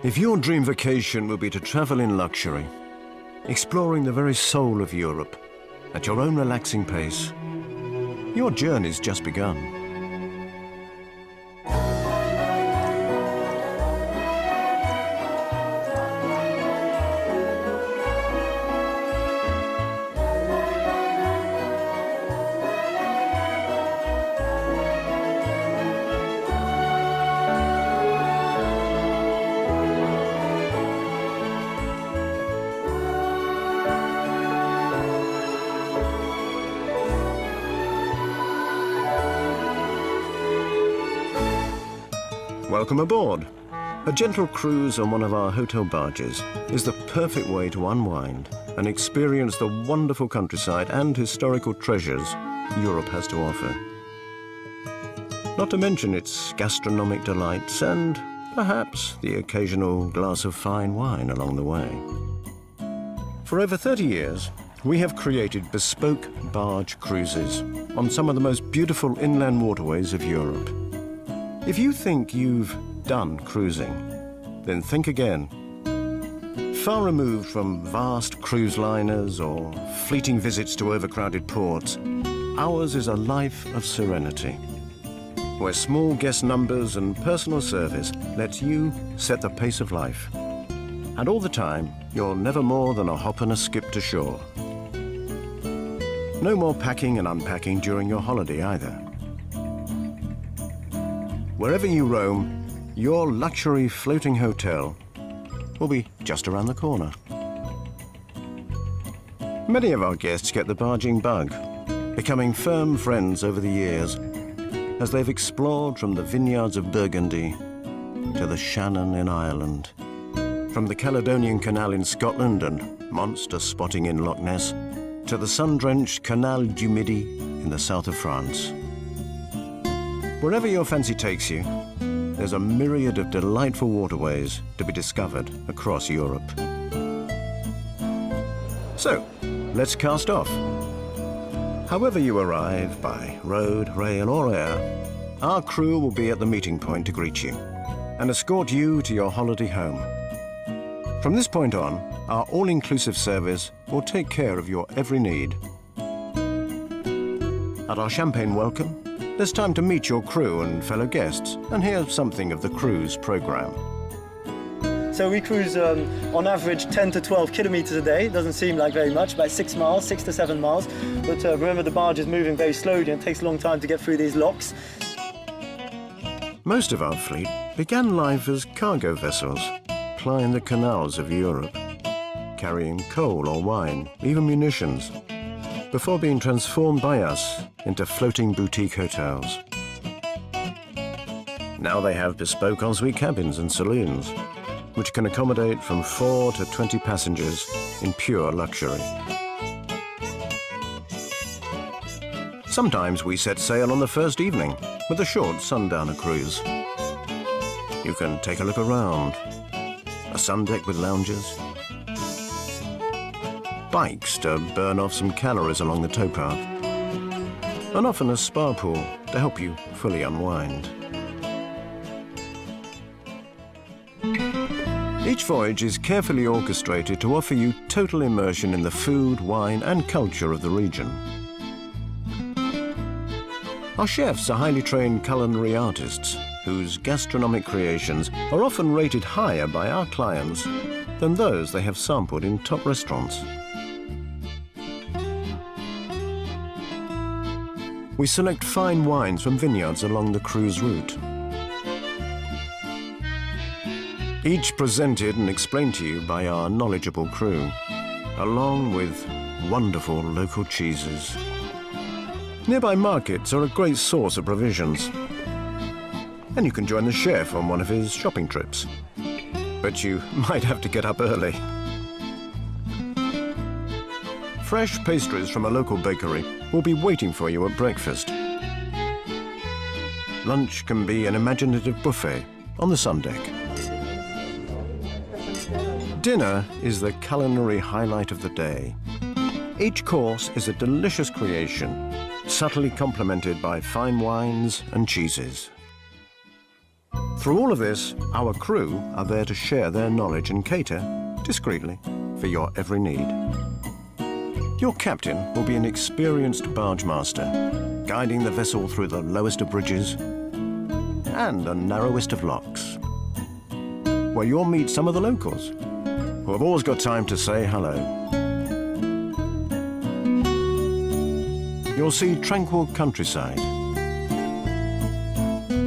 If your dream vacation will be to travel in luxury, exploring the very soul of Europe at your own relaxing pace, your journey's just begun. Welcome aboard. A gentle cruise on one of our hotel barges is the perfect way to unwind and experience the wonderful countryside and historical treasures Europe has to offer. Not to mention its gastronomic delights and perhaps the occasional glass of fine wine along the way. For over 30 years, we have created bespoke barge cruises on some of the most beautiful inland waterways of Europe. If you think you've done cruising, then think again. Far removed from vast cruise liners or fleeting visits to overcrowded ports, ours is a life of serenity, where small guest numbers and personal service lets you set the pace of life. And all the time, you're never more than a hop and a skip to shore. No more packing and unpacking during your holiday either. Wherever you roam, your luxury floating hotel will be just around the corner. Many of our guests get the barging bug, becoming firm friends over the years as they've explored from the vineyards of Burgundy to the Shannon in Ireland, from the Caledonian Canal in Scotland and monster spotting in Loch Ness to the sun-drenched Canal du Midi in the south of France. Wherever your fancy takes you, there's a myriad of delightful waterways to be discovered across Europe. So, let's cast off. However you arrive, by road, rail or air, our crew will be at the meeting point to greet you and escort you to your holiday home. From this point on, our all-inclusive service will take care of your every need. At our champagne welcome, there's time to meet your crew and fellow guests and hear something of the cruise program. So we cruise on average 10 to 12 kilometers a day. Doesn't seem like very much, about 6 miles, 6 to 7 miles. But remember, the barge is moving very slowly and it takes a long time to get through these locks. Most of our fleet began life as cargo vessels, plying the canals of Europe, carrying coal or wine, even munitions, before being transformed by us into floating boutique hotels. Now they have bespoke ensuite cabins and saloons, which can accommodate from 4 to 20 passengers in pure luxury. Sometimes we set sail on the first evening with a short sundowner cruise. You can take a look around. A sun deck with lounges, bikes to burn off some calories along the towpath, and often a spa pool to help you fully unwind. Each voyage is carefully orchestrated to offer you total immersion in the food, wine, and culture of the region. Our chefs are highly trained culinary artists whose gastronomic creations are often rated higher by our clients than those they have sampled in top restaurants. We select fine wines from vineyards along the cruise route. Each presented and explained to you by our knowledgeable crew, along with wonderful local cheeses. Nearby markets are a great source of provisions, and you can join the chef on one of his shopping trips. But you might have to get up early. Fresh pastries from a local bakery will be waiting for you at breakfast. Lunch can be an imaginative buffet on the sun deck. Dinner is the culinary highlight of the day. Each course is a delicious creation, subtly complemented by fine wines and cheeses. Through all of this, our crew are there to share their knowledge and cater, discreetly, for your every need. Your captain will be an experienced barge master, guiding the vessel through the lowest of bridges and the narrowest of locks, where you'll meet some of the locals, who have always got time to say hello. You'll see tranquil countryside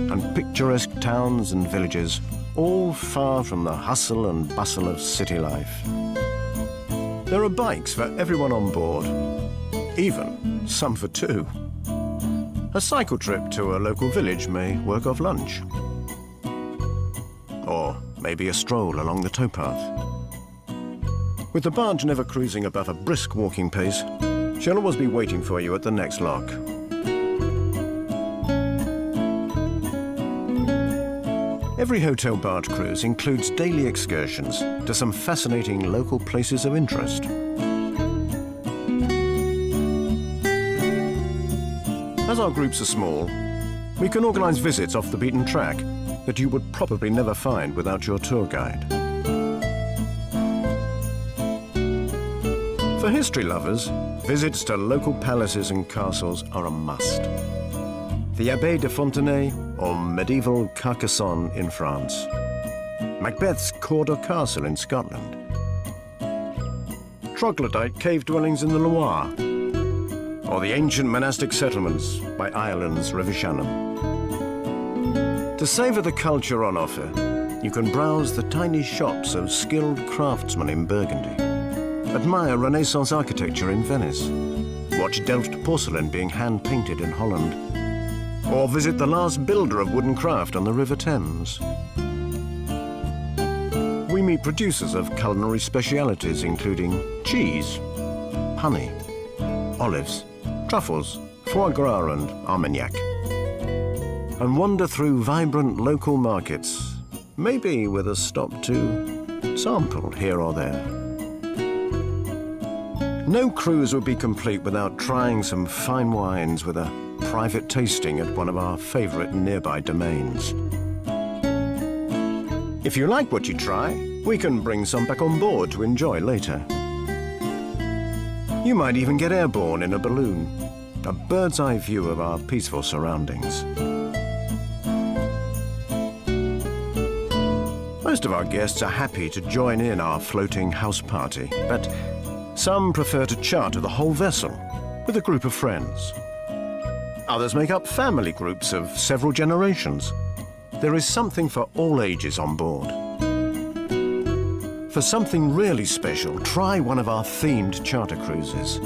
and picturesque towns and villages, all far from the hustle and bustle of city life. There are bikes for everyone on board, even some for two. A cycle trip to a local village may work off lunch. Or maybe a stroll along the towpath. With the barge never cruising above a brisk walking pace, she'll always be waiting for you at the next lock. Every hotel barge cruise includes daily excursions to some fascinating local places of interest. As our groups are small, we can organise visits off the beaten track that you would probably never find without your tour guide. For history lovers, visits to local palaces and castles are a must. The Abbaye de Fontenay or medieval Carcassonne in France. Macbeth's Cawdor Castle in Scotland. Troglodyte cave dwellings in the Loire. Or the ancient monastic settlements by Ireland's River Shannon. To savour the culture on offer, you can browse the tiny shops of skilled craftsmen in Burgundy. Admire Renaissance architecture in Venice. Watch Delft porcelain being hand-painted in Holland. Or visit the last builder of wooden craft on the River Thames. We meet producers of culinary specialities including cheese, honey, olives, truffles, foie gras and Armagnac. And wander through vibrant local markets, maybe with a stop to sample here or there. No cruise would be complete without trying some fine wines with a private tasting at one of our favourite nearby domains. If you like what you try, we can bring some back on board to enjoy later. You might even get airborne in a balloon, a bird's eye view of our peaceful surroundings. Most of our guests are happy to join in our floating house party, but some prefer to charter the whole vessel with a group of friends. Others make up family groups of several generations. There is something for all ages on board. For something really special, try one of our themed charter cruises.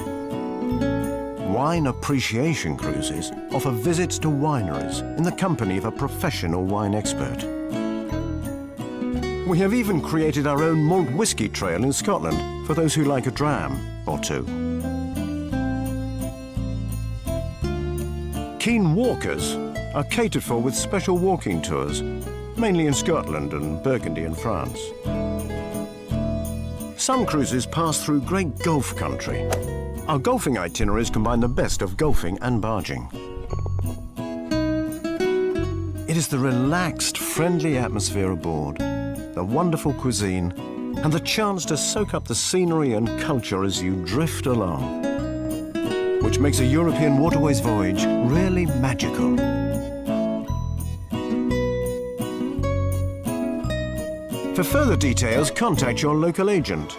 Wine appreciation cruises offer visits to wineries in the company of a professional wine expert. We have even created our own malt whisky trail in Scotland for those who like a dram or two. Keen walkers are catered for with special walking tours, mainly in Scotland and Burgundy in France. Some cruises pass through great Gulf country. Our golfing itineraries combine the best of golfing and barging. It is the relaxed, friendly atmosphere aboard, the wonderful cuisine, and the chance to soak up the scenery and culture as you drift along, which makes a European Waterways voyage really magical. For further details, contact your local agent.